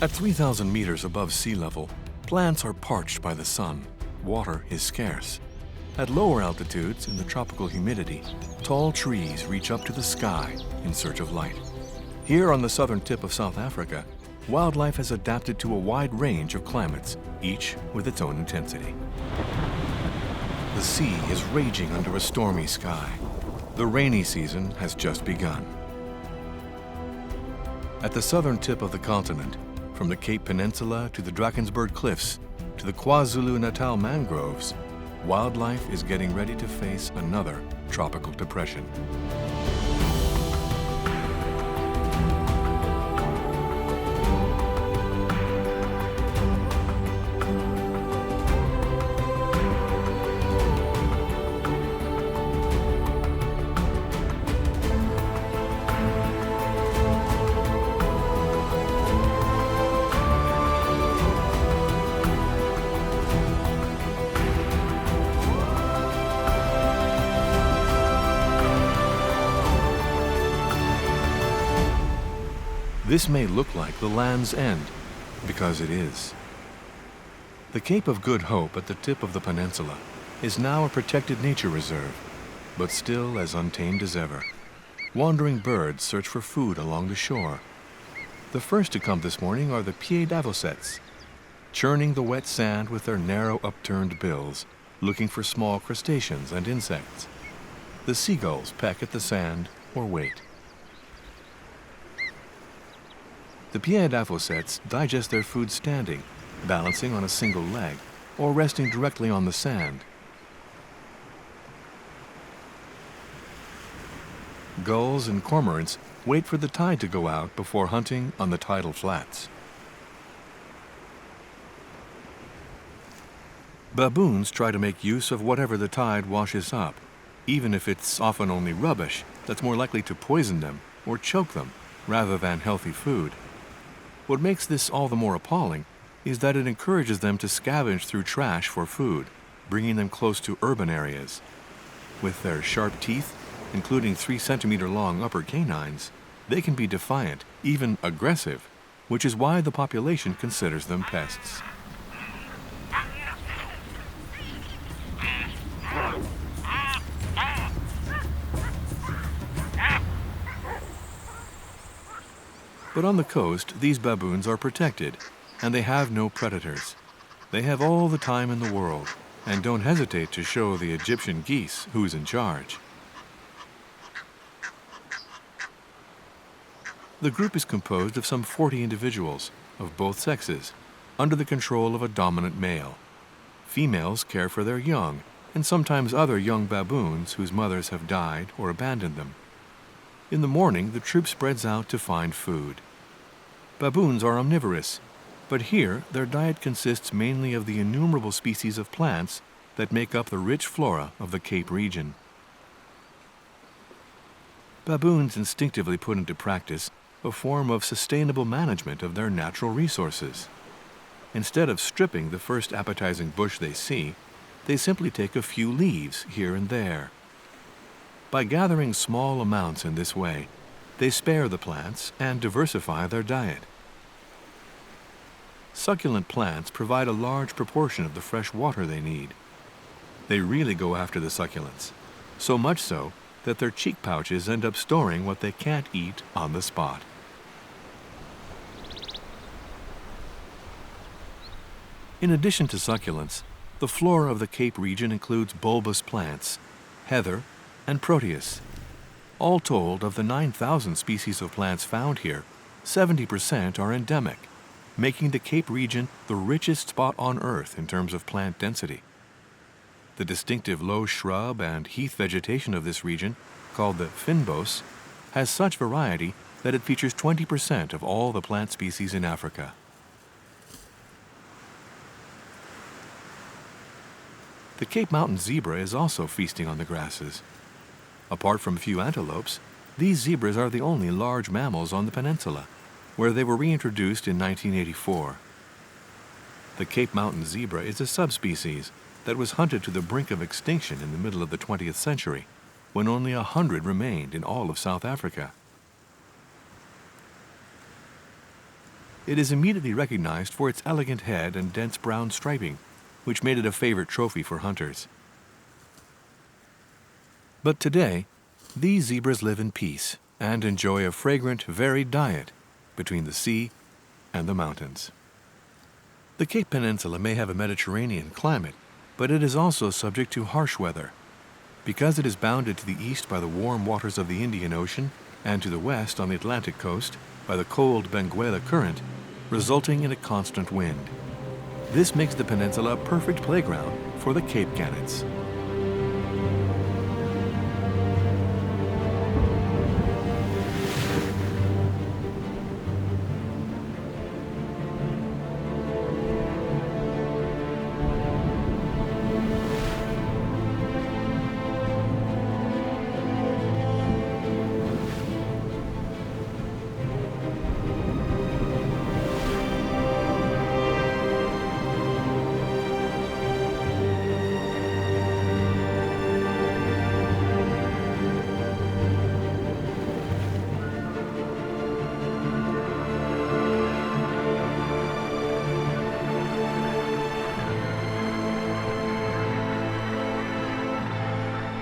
At 3,000 meters above sea level, plants are parched by the sun. Water is scarce. At lower altitudes, in the tropical humidity, tall trees reach up to the sky in search of light. Here on the southern tip of South Africa, wildlife has adapted to a wide range of climates, each with its own intensity. The sea is raging under a stormy sky. The rainy season has just begun. At the southern tip of the continent, from the Cape Peninsula to the Drakensberg Cliffs to the KwaZulu-Natal mangroves, wildlife is getting ready to face another tropical depression. This may look like the land's end, because it is. The Cape of Good Hope at the tip of the peninsula is now a protected nature reserve, but still as untamed as ever. Wandering birds search for food along the shore. The first to come this morning are the pied-avocets, churning the wet sand with their narrow upturned bills, looking for small crustaceans and insects. The seagulls peck at the sand or wait. The pied-avocets digest their food standing, balancing on a single leg, or resting directly on the sand. Gulls and cormorants wait for the tide to go out before hunting on the tidal flats. Baboons try to make use of whatever the tide washes up, even if it's often only rubbish that's more likely to poison them or choke them rather than healthy food. What makes this all the more appalling is that it encourages them to scavenge through trash for food, bringing them close to urban areas. With their sharp teeth, including 3-centimeter-long upper canines, they can be defiant, even aggressive, which is why the population considers them pests. But on the coast, these baboons are protected, and they have no predators. They have all the time in the world, and don't hesitate to show the Egyptian geese who's in charge. The group is composed of some 40 individuals, of both sexes, under the control of a dominant male. Females care for their young, and sometimes other young baboons whose mothers have died or abandoned them. In the morning, the troop spreads out to find food. Baboons are omnivorous, but here their diet consists mainly of the innumerable species of plants that make up the rich flora of the Cape region. Baboons instinctively put into practice a form of sustainable management of their natural resources. Instead of stripping the first appetizing bush they see, they simply take a few leaves here and there. By gathering small amounts in this way, they spare the plants and diversify their diet. Succulent plants provide a large proportion of the fresh water they need. They really go after the succulents, so much so that their cheek pouches end up storing what they can't eat on the spot. In addition to succulents, the flora of the Cape region includes bulbous plants, heather, and proteus. All told, of the 9,000 species of plants found here, 70% are endemic, making the Cape region the richest spot on Earth in terms of plant density. The distinctive low shrub and heath vegetation of this region, called the fynbos, has such variety that it features 20% of all the plant species in Africa. The Cape Mountain zebra is also feasting on the grasses. Apart from a few antelopes, these zebras are the only large mammals on the peninsula, where they were reintroduced in 1984. The Cape Mountain zebra is a subspecies that was hunted to the brink of extinction in the middle of the 20th century, when only 100 remained in all of South Africa. It is immediately recognized for its elegant head and dense brown striping, which made it a favorite trophy for hunters. But today, these zebras live in peace and enjoy a fragrant, varied diet between the sea and the mountains. The Cape Peninsula may have a Mediterranean climate, but it is also subject to harsh weather. Because it is bounded to the east by the warm waters of the Indian Ocean and to the west on the Atlantic coast by the cold Benguela current, resulting in a constant wind. This makes the peninsula a perfect playground for the Cape gannets.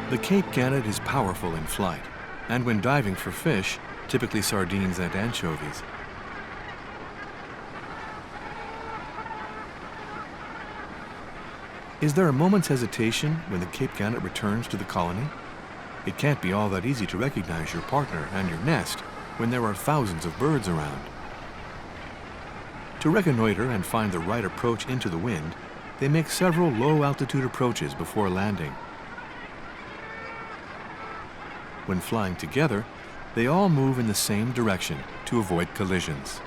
The Cape gannet is powerful in flight, and when diving for fish, typically sardines and anchovies. Is there a moment's hesitation when the Cape gannet returns to the colony? It can't be all that easy to recognize your partner and your nest when there are thousands of birds around. To reconnoiter and find the right approach into the wind, they make several low-altitude approaches before landing. When flying together, they all move in the same direction to avoid collisions.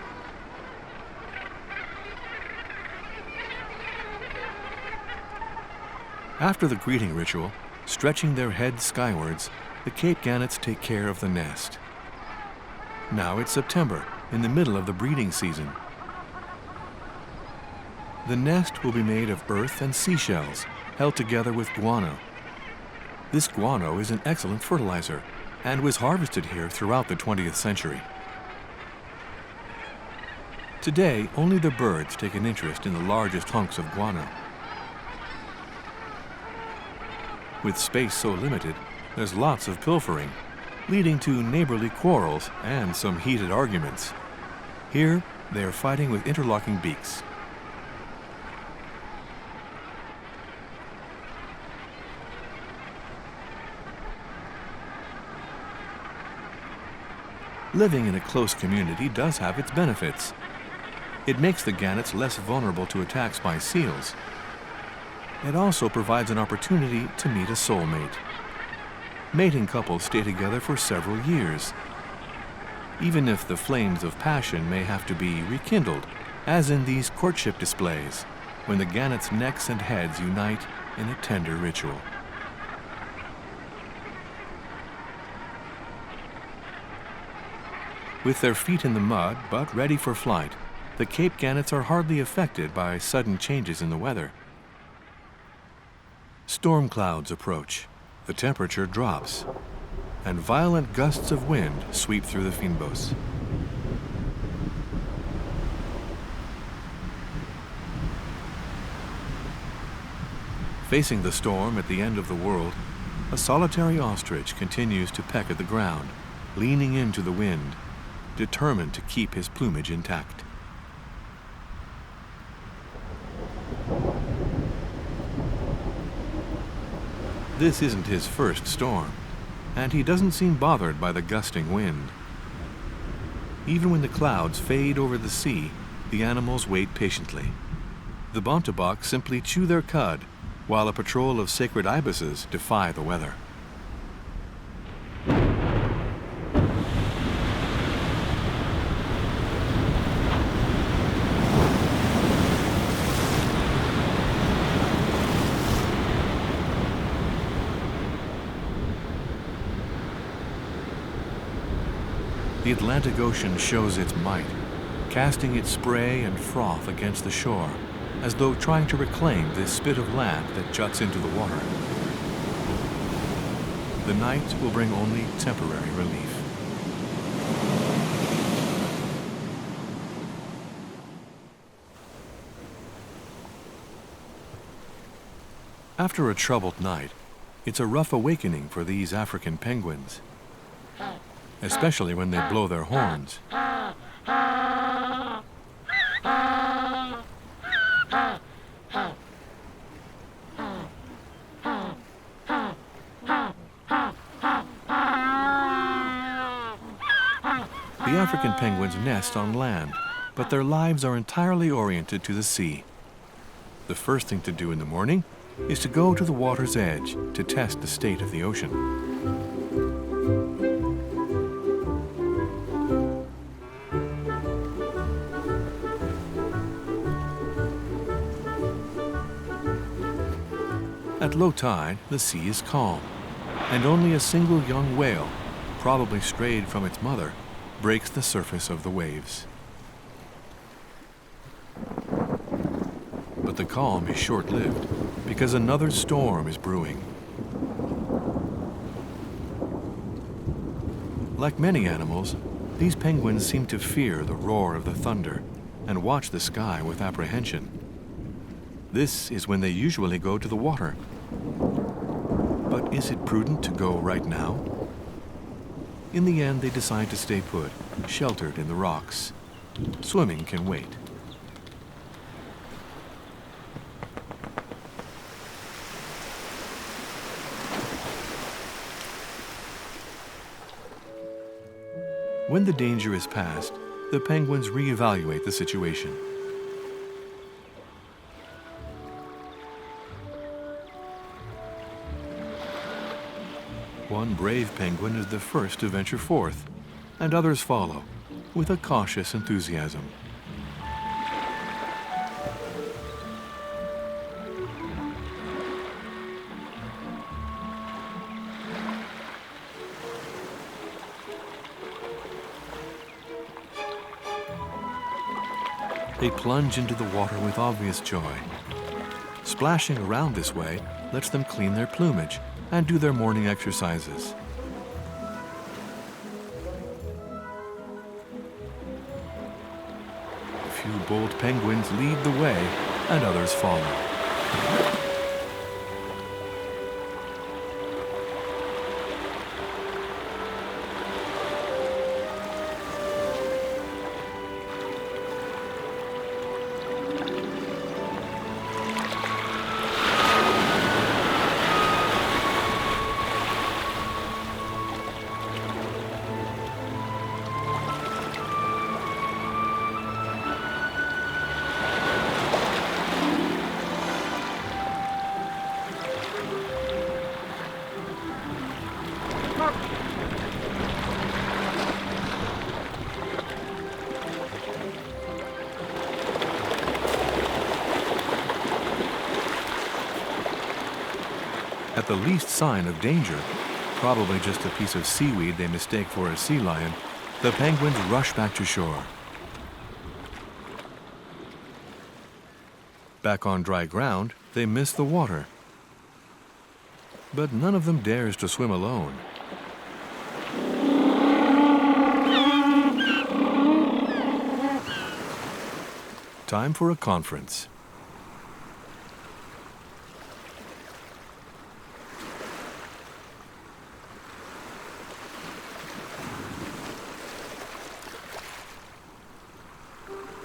After the greeting ritual, stretching their heads skywards, the Cape gannets take care of the nest. Now it's September, in the middle of the breeding season. The nest will be made of earth and seashells, held together with guano. This guano is an excellent fertilizer and was harvested here throughout the 20th century. Today, only the birds take an interest in the largest hunks of guano. With space so limited, there's lots of pilfering, leading to neighborly quarrels and some heated arguments. Here, they are fighting with interlocking beaks. Living in a close community does have its benefits. It makes the gannets less vulnerable to attacks by seals. It also provides an opportunity to meet a soulmate. Mating couples stay together for several years, even if the flames of passion may have to be rekindled, as in these courtship displays, when the gannets' necks and heads unite in a tender ritual. With their feet in the mud but ready for flight, the Cape gannets are hardly affected by sudden changes in the weather. Storm clouds approach, the temperature drops, and violent gusts of wind sweep through the fynbos. Facing the storm at the end of the world, a solitary ostrich continues to peck at the ground, leaning into the wind, determined to keep his plumage intact. This isn't his first storm, and he doesn't seem bothered by the gusting wind. Even when the clouds fade over the sea, the animals wait patiently. The bontebok simply chew their cud, while a patrol of sacred ibises defy the weather. The Atlantic Ocean shows its might, casting its spray and froth against the shore, as though trying to reclaim this spit of land that juts into the water. The night will bring only temporary relief. After a troubled night, it's a rough awakening for these African penguins, especially when they blow their horns. The African penguins nest on land, but their lives are entirely oriented to the sea. The first thing to do in the morning is to go to the water's edge to test the state of the ocean. At low tide, the sea is calm, and only a single young whale, probably strayed from its mother, breaks the surface of the waves. But the calm is short-lived because another storm is brewing. Like many animals, these penguins seem to fear the roar of the thunder and watch the sky with apprehension. This is when they usually go to the water. But is it prudent to go right now? In the end, they decide to stay put, sheltered in the rocks. Swimming can wait. When the danger is past, the penguins reevaluate the situation. One brave penguin is the first to venture forth, and others follow, with a cautious enthusiasm. They plunge into the water with obvious joy. Splashing around this way lets them clean their plumage and do their morning exercises. A few bold penguins lead the way, and others follow. At the least sign of danger, probably just a piece of seaweed they mistake for a sea lion, the penguins rush back to shore. Back on dry ground, they miss the water. But none of them dares to swim alone. Time for a conference.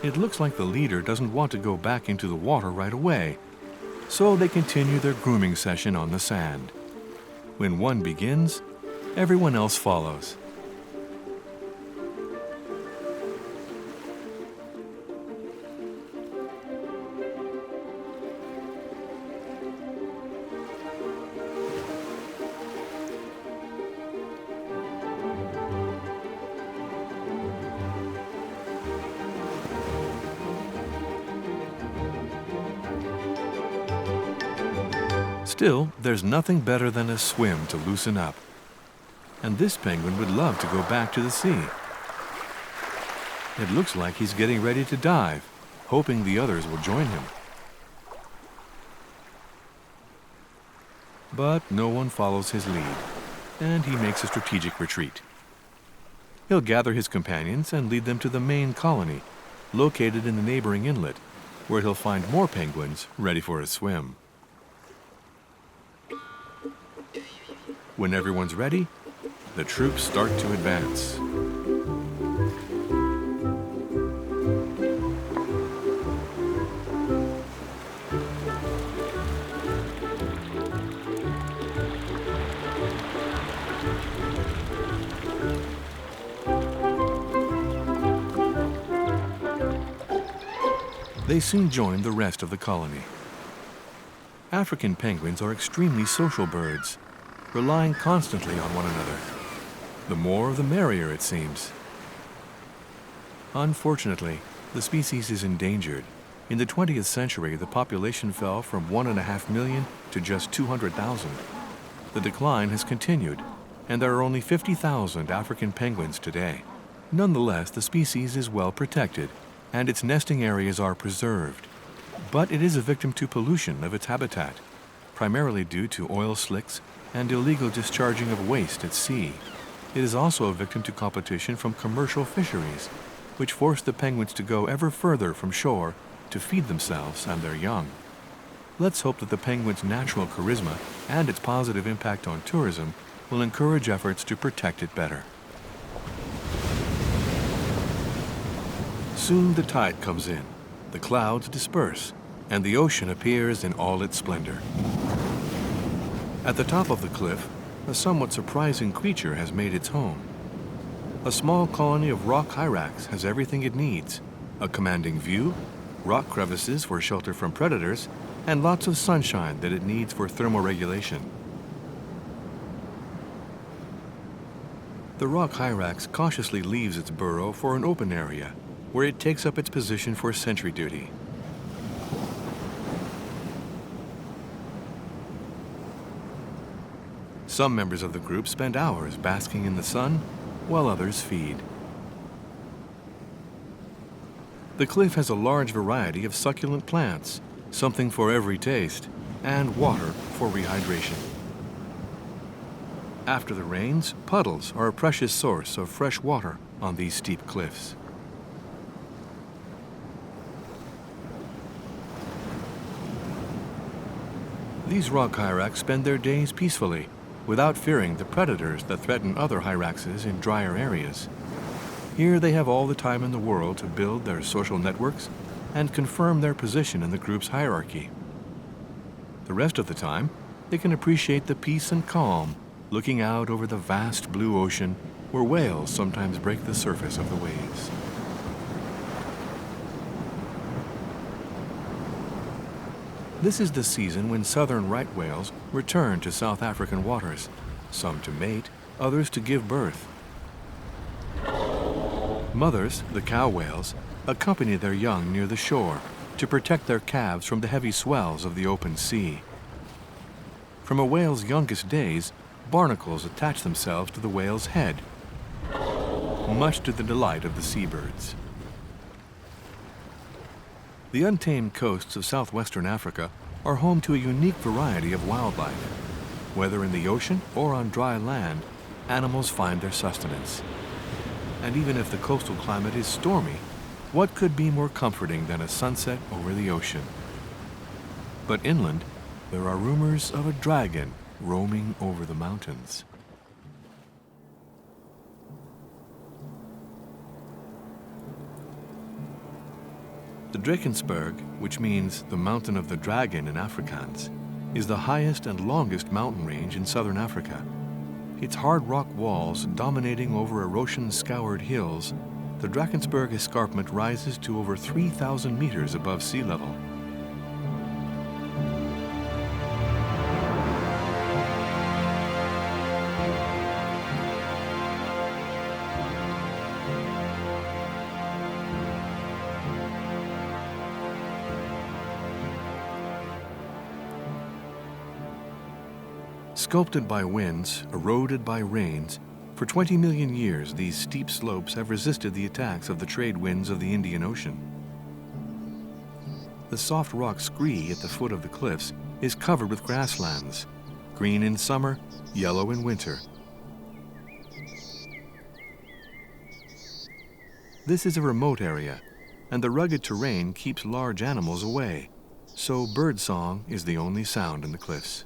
It looks like the leader doesn't want to go back into the water right away, so they continue their grooming session on the sand. When one begins, everyone else follows. Still, there's nothing better than a swim to loosen up. And this penguin would love to go back to the sea. It looks like he's getting ready to dive, hoping the others will join him. But no one follows his lead, and he makes a strategic retreat. He'll gather his companions and lead them to the main colony, located in the neighboring inlet, where he'll find more penguins ready for a swim. When everyone's ready, the troops start to advance. They soon join the rest of the colony. African penguins are extremely social birds, relying constantly on one another. The more the merrier, it seems. Unfortunately, the species is endangered. In the 20th century, the population fell from 1.5 million to just 200,000. The decline has continued, and there are only 50,000 African penguins today. Nonetheless, the species is well protected, and its nesting areas are preserved. But it is a victim to pollution of its habitat, primarily due to oil slicks and illegal discharging of waste at sea. It is also a victim to competition from commercial fisheries, which force the penguins to go ever further from shore to feed themselves and their young. Let's hope that the penguin's natural charisma and its positive impact on tourism will encourage efforts to protect it better. Soon the tide comes in, the clouds disperse, and the ocean appears in all its splendor. At the top of the cliff, a somewhat surprising creature has made its home. A small colony of rock hyrax has everything it needs: a commanding view, rock crevices for shelter from predators, and lots of sunshine that it needs for thermoregulation. The rock hyrax cautiously leaves its burrow for an open area, where it takes up its position for sentry duty. Some members of the group spend hours basking in the sun, while others feed. The cliff has a large variety of succulent plants, something for every taste, and water for rehydration. After the rains, puddles are a precious source of fresh water on these steep cliffs. These rock hyrax spend their days peacefully, without fearing the predators that threaten other hyraxes in drier areas. Here they have all the time in the world to build their social networks and confirm their position in the group's hierarchy. The rest of the time, they can appreciate the peace and calm, looking out over the vast blue ocean where whales sometimes break the surface of the waves. This is the season when southern right whales return to South African waters, some to mate, others to give birth. Mothers, the cow whales, accompany their young near the shore to protect their calves from the heavy swells of the open sea. From a whale's youngest days, barnacles attach themselves to the whale's head, much to the delight of the seabirds. The untamed coasts of southwestern Africa are home to a unique variety of wildlife. Whether in the ocean or on dry land, animals find their sustenance. And even if the coastal climate is stormy, what could be more comforting than a sunset over the ocean? But inland, there are rumors of a dragon roaming over the mountains. The Drakensberg, which means the Mountain of the Dragon in Afrikaans, is the highest and longest mountain range in southern Africa. Its hard rock walls dominating over erosion-scoured hills, the Drakensberg escarpment rises to over 3,000 meters above sea level. Sculpted by winds, eroded by rains, for 20 million years these steep slopes have resisted the attacks of the trade winds of the Indian Ocean. The soft rock scree at the foot of the cliffs is covered with grasslands, green in summer, yellow in winter. This is a remote area, and the rugged terrain keeps large animals away, so birdsong is the only sound in the cliffs.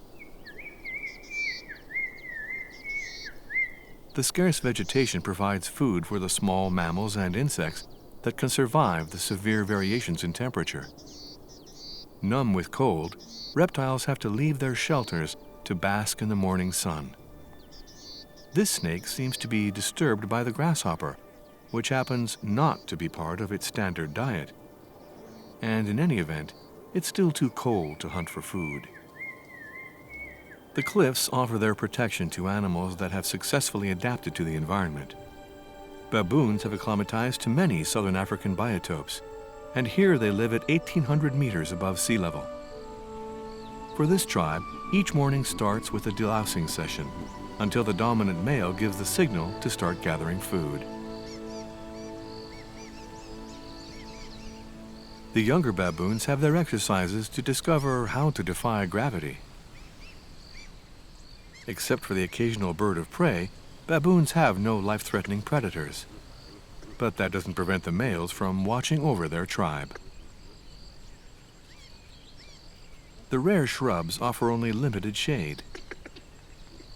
The scarce vegetation provides food for the small mammals and insects that can survive the severe variations in temperature. Numb with cold, reptiles have to leave their shelters to bask in the morning sun. This snake seems to be disturbed by the grasshopper, which happens not to be part of its standard diet. And in any event, it's still too cold to hunt for food. The cliffs offer their protection to animals that have successfully adapted to the environment. Baboons have acclimatized to many southern African biotopes, and here they live at 1,800 meters above sea level. For this tribe, each morning starts with a delousing session until the dominant male gives the signal to start gathering food. The younger baboons have their exercises to discover how to defy gravity. Except for the occasional bird of prey, baboons have no life-threatening predators. But that doesn't prevent the males from watching over their tribe. The rare shrubs offer only limited shade.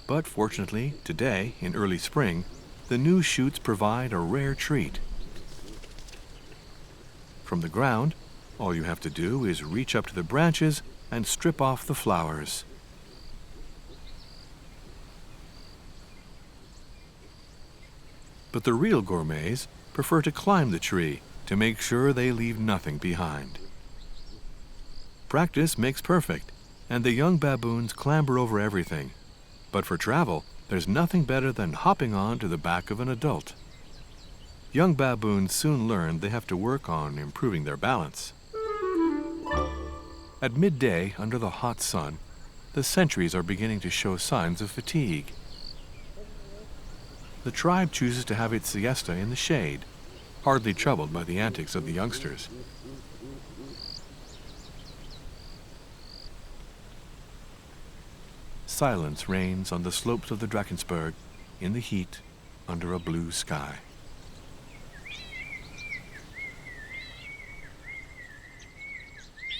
But fortunately, today, in early spring, the new shoots provide a rare treat. From the ground, all you have to do is reach up to the branches and strip off the flowers. But the real gourmets prefer to climb the tree to make sure they leave nothing behind. Practice makes perfect, and the young baboons clamber over everything. But for travel, there's nothing better than hopping on to the back of an adult. Young baboons soon learn they have to work on improving their balance. At midday, under the hot sun, the sentries are beginning to show signs of fatigue. The tribe chooses to have its siesta in the shade, hardly troubled by the antics of the youngsters. Silence reigns on the slopes of the Drakensberg, in the heat, under a blue sky.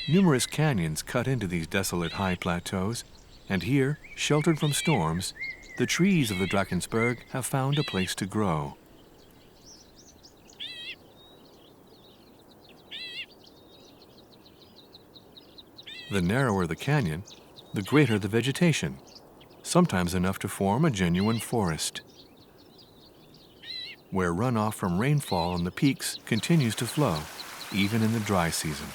Numerous canyons cut into these desolate high plateaus, and here, sheltered from storms, the trees of the Drakensberg have found a place to grow. The narrower the canyon, the greater the vegetation, sometimes enough to form a genuine forest, where runoff from rainfall on the peaks continues to flow, even in the dry season.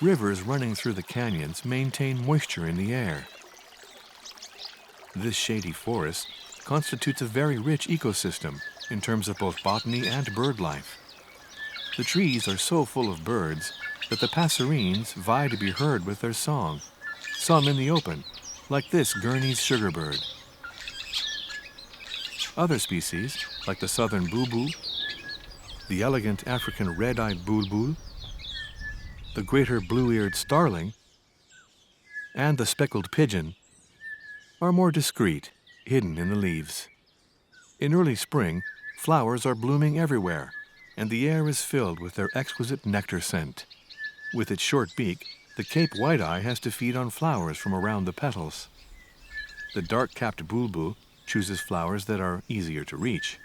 Rivers running through the canyons maintain moisture in the air. This shady forest constitutes a very rich ecosystem in terms of both botany and bird life. The trees are so full of birds that the passerines vie to be heard with their song, some in the open, like this Guernsey's sugarbird. Other species, like the southern bulbul, the elegant African red-eyed bulbul, the greater blue-eared starling, and the speckled pigeon, are more discreet, hidden in the leaves. In early spring, flowers are blooming everywhere, and the air is filled with their exquisite nectar scent. With its short beak, the Cape white-eye has to feed on flowers from around the petals. The dark-capped bulbul chooses flowers that are easier to reach.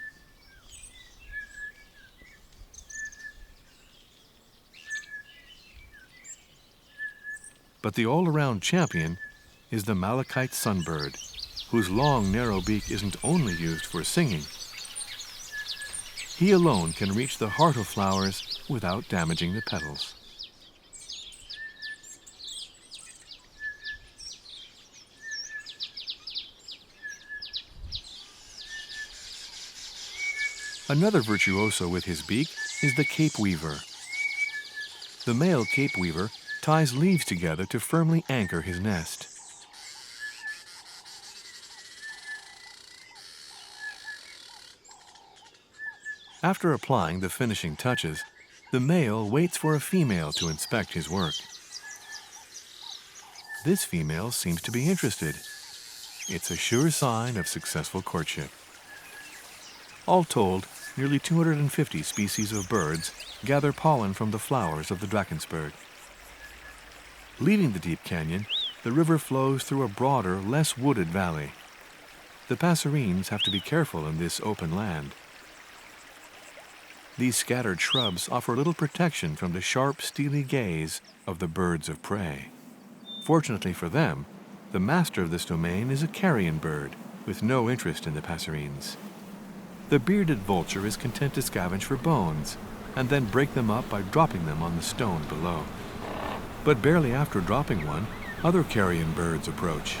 But the all-around champion is the malachite sunbird, whose long, narrow beak isn't only used for singing. He alone can reach the heart of flowers without damaging the petals. Another virtuoso with his beak is the Cape weaver. The male Cape weaver ties leaves together to firmly anchor his nest. After applying the finishing touches, the male waits for a female to inspect his work. This female seems to be interested. It's a sure sign of successful courtship. All told, nearly 250 species of birds gather pollen from the flowers of the Drakensberg. Leaving the deep canyon, the river flows through a broader, less wooded valley. The passerines have to be careful in this open land. These scattered shrubs offer little protection from the sharp, steely gaze of the birds of prey. Fortunately for them, the master of this domain is a carrion bird with no interest in the passerines. The bearded vulture is content to scavenge for bones and then break them up by dropping them on the stone below. But barely after dropping one, other carrion birds approach.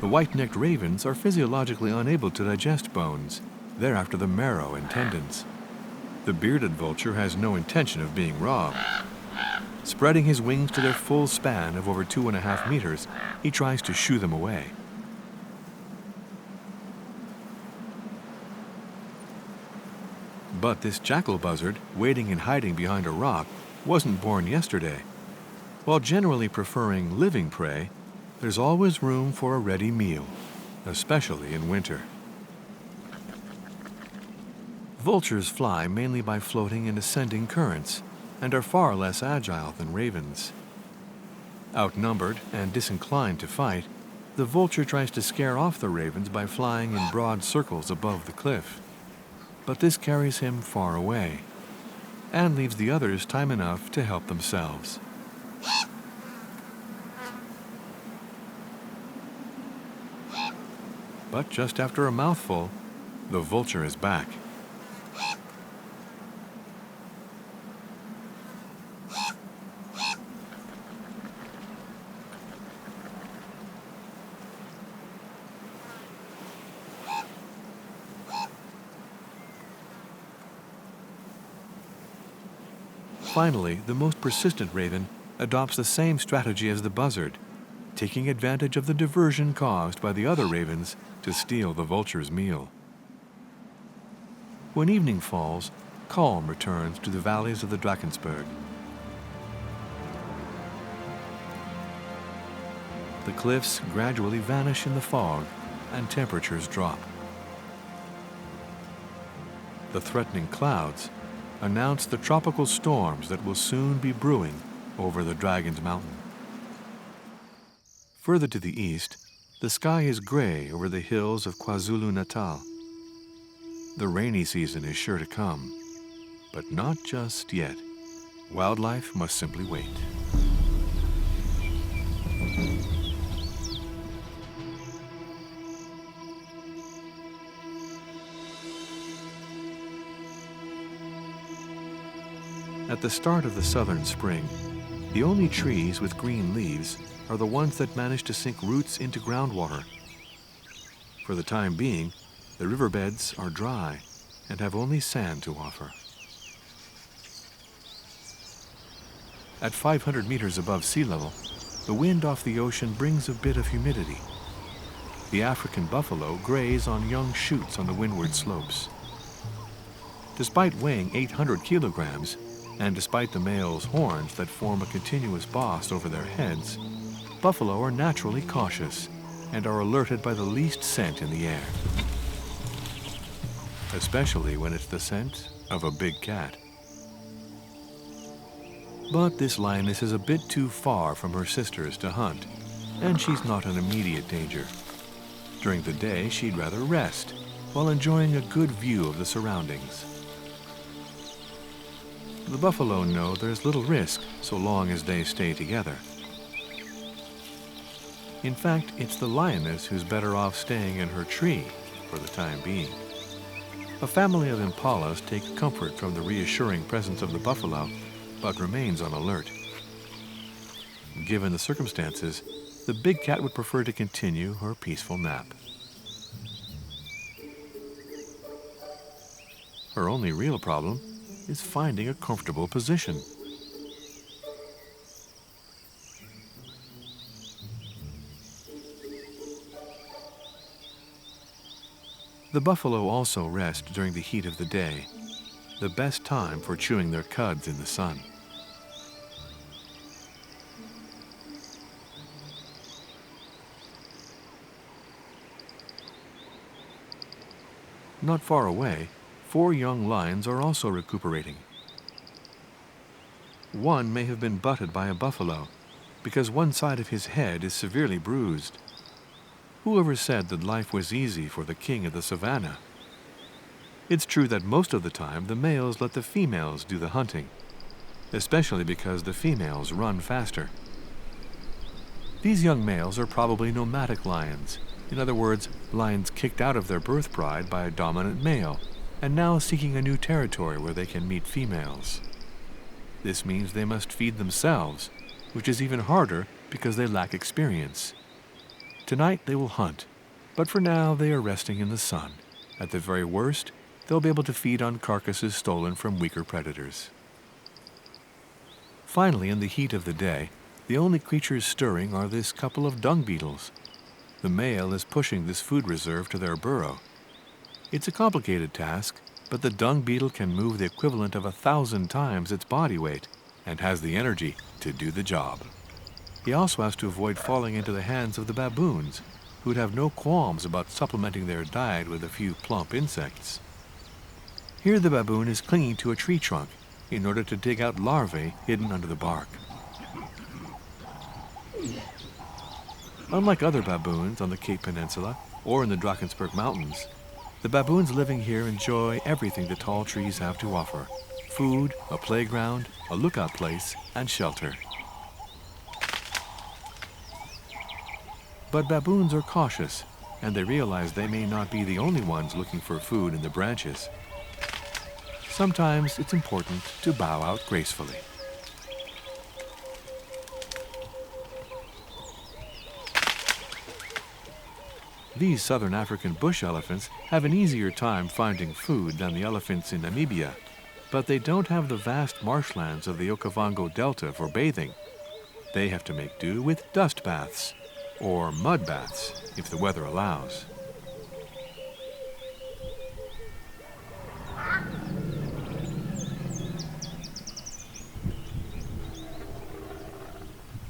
The white-necked ravens are physiologically unable to digest bones. They're after the marrow and tendons. The bearded vulture has no intention of being robbed. Spreading his wings to their full span of over 2.5 meters, he tries to shoo them away. But this jackal buzzard, waiting and hiding behind a rock, wasn't born yesterday. While generally preferring living prey, there's always room for a ready meal, especially in winter. Vultures fly mainly by floating in ascending currents and are far less agile than ravens. Outnumbered and disinclined to fight, the vulture tries to scare off the ravens by flying in broad circles above the cliff. But this carries him far away and leaves the others time enough to help themselves. But just after a mouthful, the vulture is back. Finally, the most persistent raven adopts the same strategy as the buzzard, taking advantage of the diversion caused by the other ravens to steal the vulture's meal. When evening falls, calm returns to the valleys of the Drakensberg. The cliffs gradually vanish in the fog and temperatures drop. The threatening clouds announce the tropical storms that will soon be brewing over the Dragon's Mountain. Further to the east, the sky is gray over the hills of KwaZulu-Natal. The rainy season is sure to come, but not just yet. Wildlife must simply wait. At the start of the southern spring, the only trees with green leaves are the ones that manage to sink roots into groundwater. For the time being, the riverbeds are dry and have only sand to offer. At 500 meters above sea level, the wind off the ocean brings a bit of humidity. The African buffalo graze on young shoots on the windward slopes. Despite weighing 800 kilograms, and despite the male's horns that form a continuous boss over their heads, buffalo are naturally cautious and are alerted by the least scent in the air, especially when it's the scent of a big cat. But this lioness is a bit too far from her sisters to hunt, and she's not in immediate danger. During the day, she'd rather rest while enjoying a good view of the surroundings. The buffalo know there's little risk so long as they stay together. In fact, it's the lioness who's better off staying in her tree for the time being. A family of impalas take comfort from the reassuring presence of the buffalo, but remains on alert. Given the circumstances, the big cat would prefer to continue her peaceful nap. Her only real problem is finding a comfortable position. The buffalo also rest during the heat of the day, the best time for chewing their cuds in the sun. Not far away, 4 young lions are also recuperating, One may have been butted by a buffalo, because one side of his head is severely bruised. Whoever said that life was easy for the king of the Savannah? It's true that most of the time the males let the females do the hunting, especially because the females run faster. These young males are probably nomadic lions, in other words, lions kicked out of their birth pride by a dominant male, and now seeking a new territory where they can meet females. This means they must feed themselves, which is even harder because they lack experience. Tonight they will hunt, but for now they are resting in the sun. At the very worst, they'll be able to feed on carcasses stolen from weaker predators. Finally, in the heat of the day, the only creatures stirring are this couple of dung beetles. The male is pushing this food reserve to their burrow. It's a complicated task, but the dung beetle can move the equivalent of 1,000 times its body weight and has the energy to do the job. He also has to avoid falling into the hands of the baboons, who'd have no qualms about supplementing their diet with a few plump insects. Here the baboon is clinging to a tree trunk in order to dig out larvae hidden under the bark. Unlike other baboons on the Cape Peninsula or in the Drakensberg Mountains, the baboons living here enjoy everything the tall trees have to offer: food, a playground, a lookout place, and shelter. But baboons are cautious, and they realize they may not be the only ones looking for food in the branches. Sometimes it's important to bow out gracefully. These southern African bush elephants have an easier time finding food than the elephants in Namibia, but they don't have the vast marshlands of the Okavango Delta for bathing. They have to make do with dust baths, or mud baths, if the weather allows.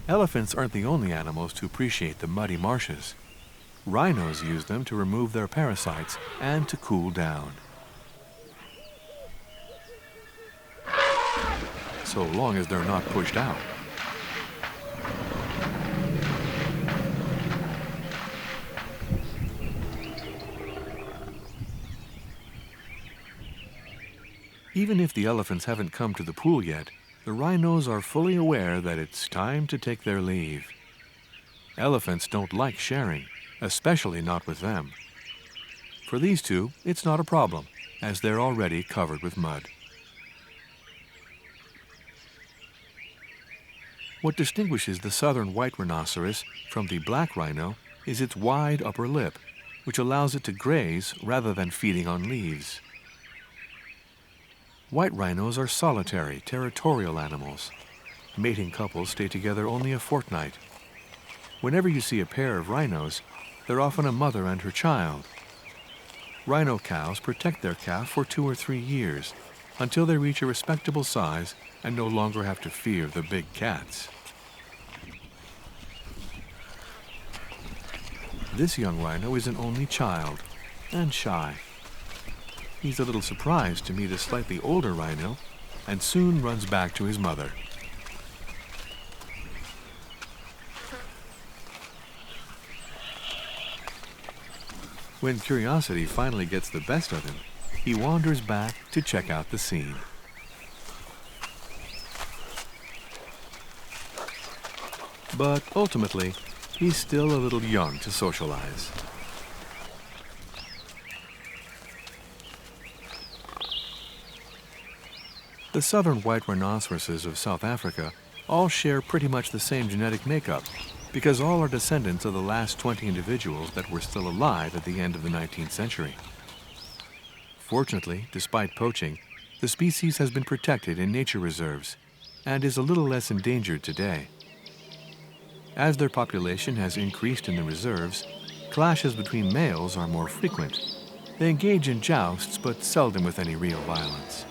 Elephants aren't the only animals to appreciate the muddy marshes. Rhinos use them to remove their parasites and to cool down. So long as they're not pushed out. Even if the elephants haven't come to the pool yet, the rhinos are fully aware that it's time to take their leave. Elephants don't like sharing, especially not with them. For these two, it's not a problem, as they're already covered with mud. What distinguishes the southern white rhinoceros from the black rhino is its wide upper lip, which allows it to graze rather than feeding on leaves. White rhinos are solitary, territorial animals. Mating couples stay together only a fortnight. Whenever you see a pair of rhinos, they're often a mother and her child. Rhino cows protect their calf for 2 or 3 years, until they reach a respectable size and no longer have to fear the big cats. This young rhino is an only child, and shy. He's a little surprised to meet a slightly older rhino, and soon runs back to his mother. When curiosity finally gets the best of him, he wanders back to check out the scene. But ultimately, he's still a little young to socialize. The southern white rhinoceroses of South Africa all share pretty much the same genetic makeup, because all are descendants of the last 20 individuals that were still alive at the end of the 19th century. Fortunately, despite poaching, the species has been protected in nature reserves and is a little less endangered today. As their population has increased in the reserves, clashes between males are more frequent. They engage in jousts, but seldom with any real violence.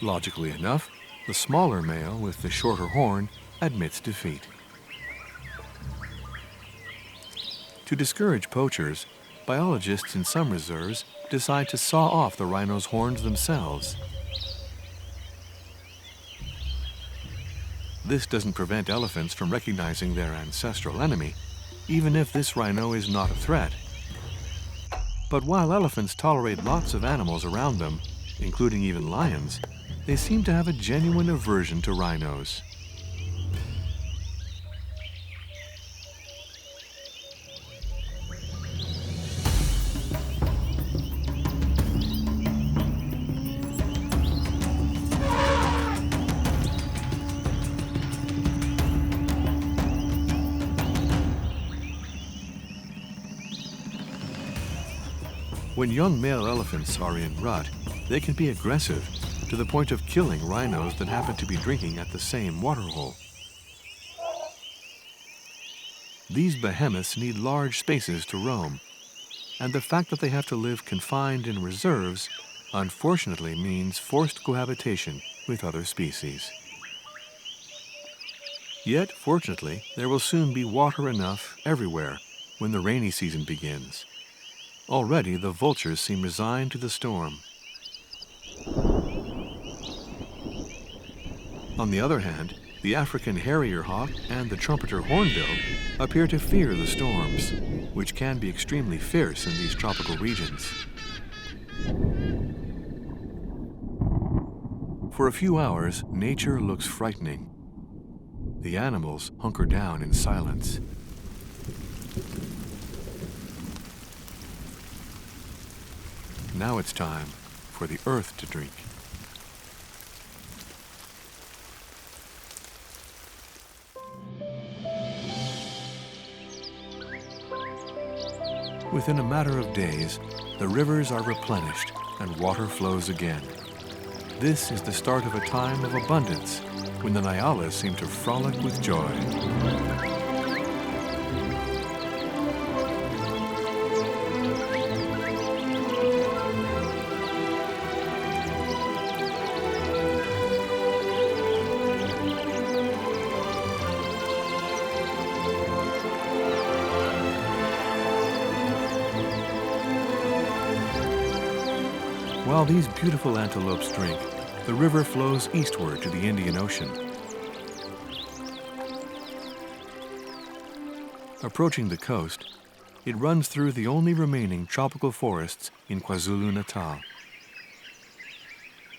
Logically enough, the smaller male with the shorter horn admits defeat. To discourage poachers, biologists in some reserves decide to saw off the rhino's horns themselves. This doesn't prevent elephants from recognizing their ancestral enemy, even if this rhino is not a threat. But while elephants tolerate lots of animals around them, including even lions, they seem to have a genuine aversion to rhinos. When young male elephants are in rut, they can be aggressive to the point of killing rhinos that happen to be drinking at the same waterhole. These behemoths need large spaces to roam, and the fact that they have to live confined in reserves unfortunately means forced cohabitation with other species. Yet, fortunately, there will soon be water enough everywhere when the rainy season begins. Already, the vultures seem resigned to the storm. On the other hand, the African harrier hawk and the trumpeter hornbill appear to fear the storms, which can be extremely fierce in these tropical regions. For a few hours, nature looks frightening. The animals hunker down in silence. Now it's time for the earth to drink. Within a matter of days, the rivers are replenished and water flows again. This is the start of a time of abundance when the Nyalas seem to frolic with joy. While these beautiful antelopes drink, the river flows eastward to the Indian Ocean. Approaching the coast, it runs through the only remaining tropical forests in KwaZulu-Natal.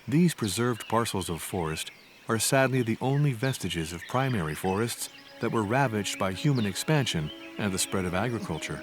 These preserved parcels of forest are sadly the only vestiges of primary forests that were ravaged by human expansion and the spread of agriculture.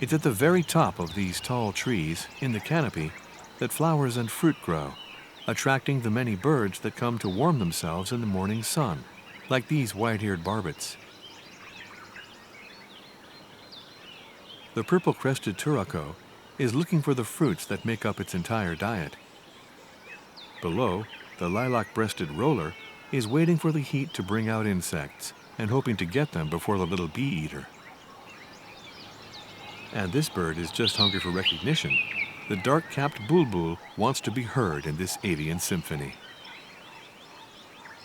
It's at the very top of these tall trees, in the canopy, that flowers and fruit grow, attracting the many birds that come to warm themselves in the morning sun, like these white-eared barbets. The purple-crested turaco is looking for the fruits that make up its entire diet. Below, the lilac-breasted roller is waiting for the heat to bring out insects and hoping to get them before the little bee-eater. And this bird is just hungry for recognition. The dark-capped bulbul wants to be heard in this avian symphony.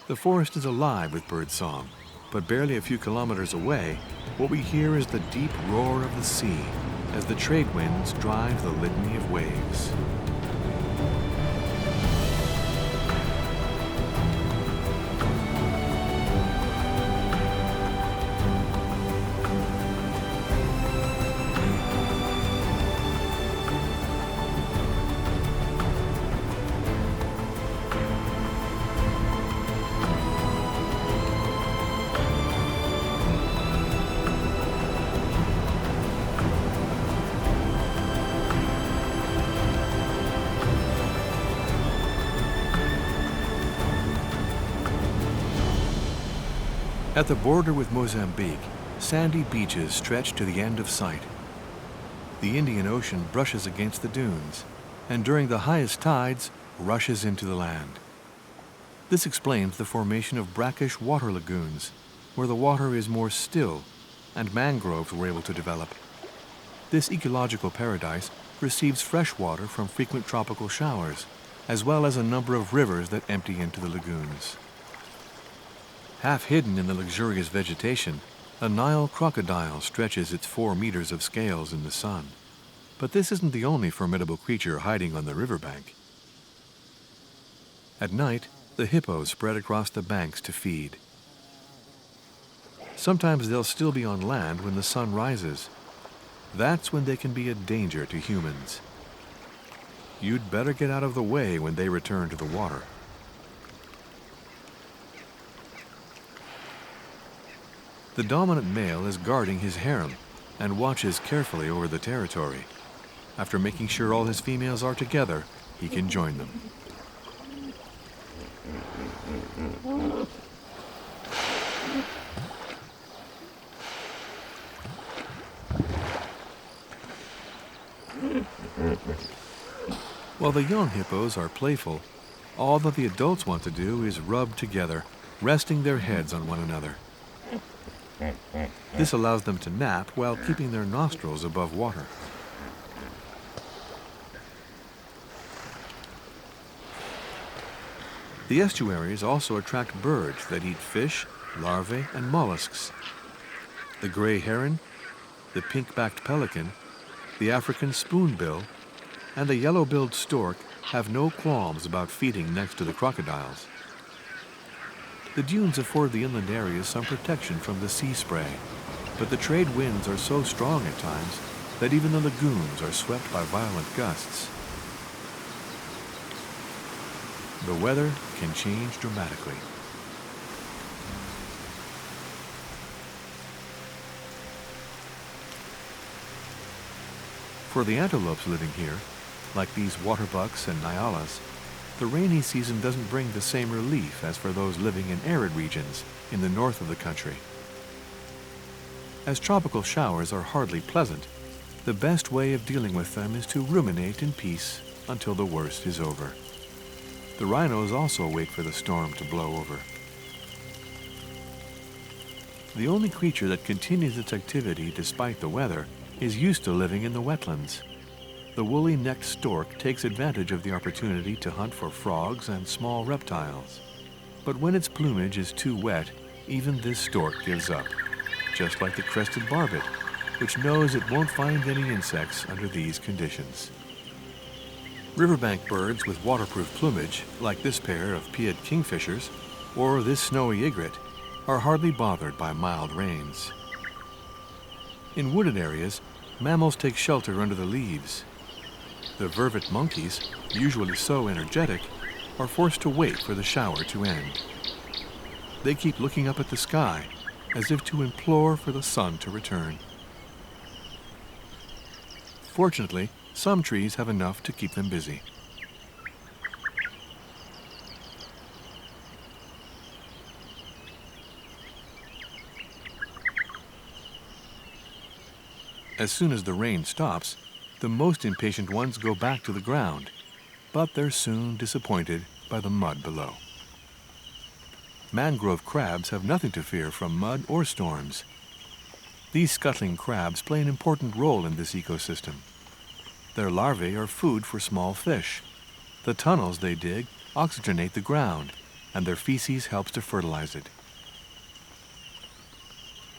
The forest is alive with birdsong, but barely a few kilometers away, what we hear is the deep roar of the sea as the trade winds drive the litany of waves. At the border with Mozambique, sandy beaches stretch to the end of sight. The Indian Ocean brushes against the dunes, and during the highest tides, rushes into the land. This explains the formation of brackish water lagoons, where the water is more still and mangroves were able to develop. This ecological paradise receives fresh water from frequent tropical showers, as well as a number of rivers that empty into the lagoons. Half hidden in the luxurious vegetation, a Nile crocodile stretches its 4 meters of scales in the sun. But this isn't the only formidable creature hiding on the riverbank. At night, the hippos spread across the banks to feed. Sometimes they'll still be on land when the sun rises. That's when they can be a danger to humans. You'd better get out of the way when they return to the water. The dominant male is guarding his harem and watches carefully over the territory. After making sure all his females are together, he can join them. While the young hippos are playful, all that the adults want to do is rub together, resting their heads on one another. This allows them to nap while keeping their nostrils above water. The estuaries also attract birds that eat fish, larvae, and mollusks. The gray heron, the pink-backed pelican, the African spoonbill, and the yellow-billed stork have no qualms about feeding next to the crocodiles. The dunes afford the inland areas some protection from the sea spray, but the trade winds are so strong at times that even the lagoons are swept by violent gusts. The weather can change dramatically. For the antelopes living here, like these waterbucks and nyalas, the rainy season doesn't bring the same relief as for those living in arid regions in the north of the country. As tropical showers are hardly pleasant, the best way of dealing with them is to ruminate in peace until the worst is over. The rhinos also wait for the storm to blow over. The only creature that continues its activity despite the weather is used to living in the wetlands. The woolly-necked stork takes advantage of the opportunity to hunt for frogs and small reptiles. But when its plumage is too wet, even this stork gives up, just like the crested barbet, which knows it won't find any insects under these conditions. Riverbank birds with waterproof plumage, like this pair of pied kingfishers or this snowy egret, are hardly bothered by mild rains. In wooded areas, mammals take shelter under the leaves. The vervet monkeys, usually so energetic, are forced to wait for the shower to end. They keep looking up at the sky, as if to implore for the sun to return. Fortunately, some trees have enough to keep them busy. As soon as the rain stops, the most impatient ones go back to the ground, but they're soon disappointed by the mud below. Mangrove crabs have nothing to fear from mud or storms. These scuttling crabs play an important role in this ecosystem. Their larvae are food for small fish. The tunnels they dig oxygenate the ground, and their feces helps to fertilize it.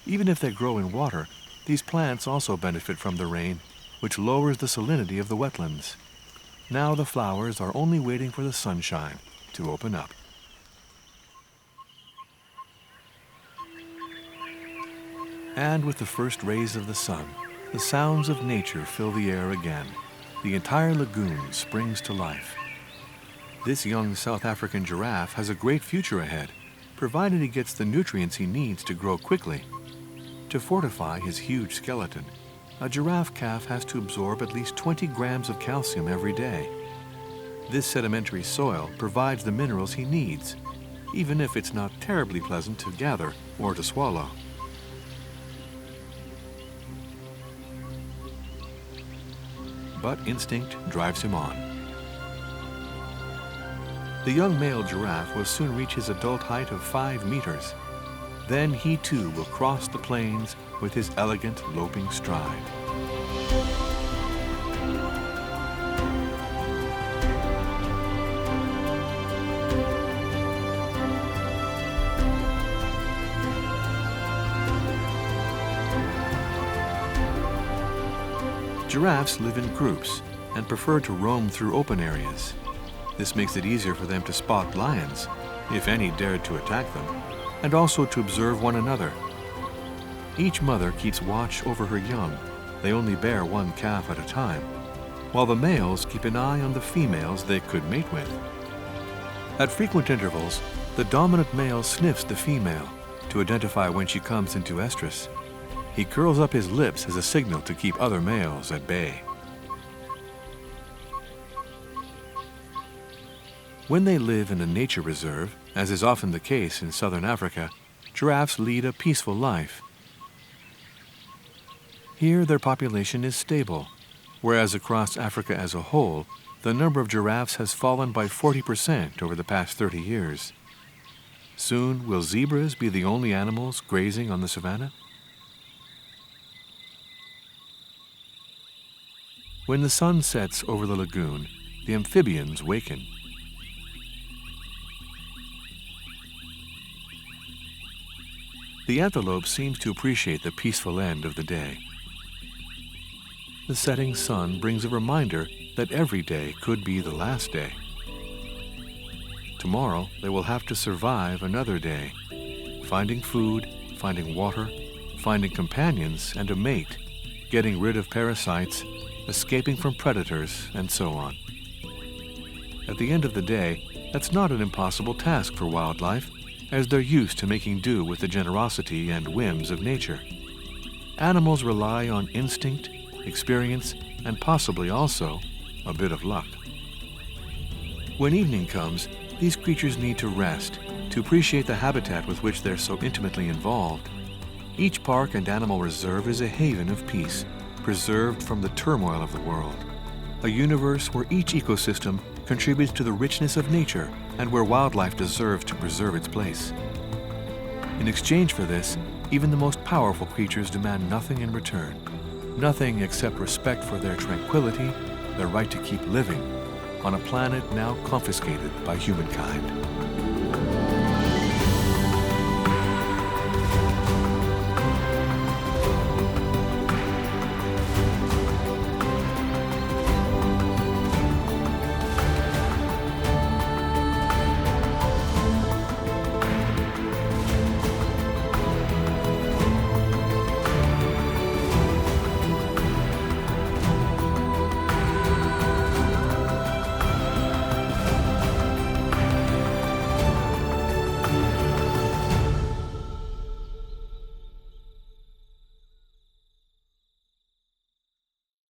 Even if they grow in water, these plants also benefit from the rain, which lowers the salinity of the wetlands. Now the flowers are only waiting for the sunshine to open up. And with the first rays of the sun, the sounds of nature fill the air again. The entire lagoon springs to life. This young South African giraffe has a great future ahead, provided he gets the nutrients he needs to grow quickly. To fortify his huge skeleton, a giraffe calf has to absorb at least 20 grams of calcium every day. This sedimentary soil provides the minerals he needs, even if it's not terribly pleasant to gather or to swallow. But instinct drives him on. The young male giraffe will soon reach his adult height of 5 meters. Then he too will cross the plains with his elegant loping stride. Giraffes live in groups and prefer to roam through open areas. This makes it easier for them to spot lions, if any dared to attack them, and also to observe one another. Each mother keeps watch over her young. They only bear one calf at a time, while the males keep an eye on the females they could mate with. At frequent intervals, the dominant male sniffs the female to identify when she comes into estrus. He curls up his lips as a signal to keep other males at bay. When they live in a nature reserve, as is often the case in southern Africa, giraffes lead a peaceful life. Here their population is stable, whereas across Africa as a whole, the number of giraffes has fallen by 40% over the past 30 years. Soon, will zebras be the only animals grazing on the savannah? When the sun sets over the lagoon, the amphibians waken. The antelope seems to appreciate the peaceful end of the day. The setting sun brings a reminder that every day could be the last day. Tomorrow, they will have to survive another day, finding food, finding water, finding companions and a mate, getting rid of parasites, escaping from predators, and so on. At the end of the day, that's not an impossible task for wildlife, as they're used to making do with the generosity and whims of nature. Animals rely on instinct, experience, and possibly also a bit of luck. When evening comes, these creatures need to rest, to appreciate the habitat with which they're so intimately involved. Each park and animal reserve is a haven of peace, preserved from the turmoil of the world. A universe where each ecosystem contributes to the richness of nature and where wildlife deserves to preserve its place. In exchange for this, even the most powerful creatures demand nothing in return. Nothing except respect for their tranquility, their right to keep living on a planet now confiscated by humankind.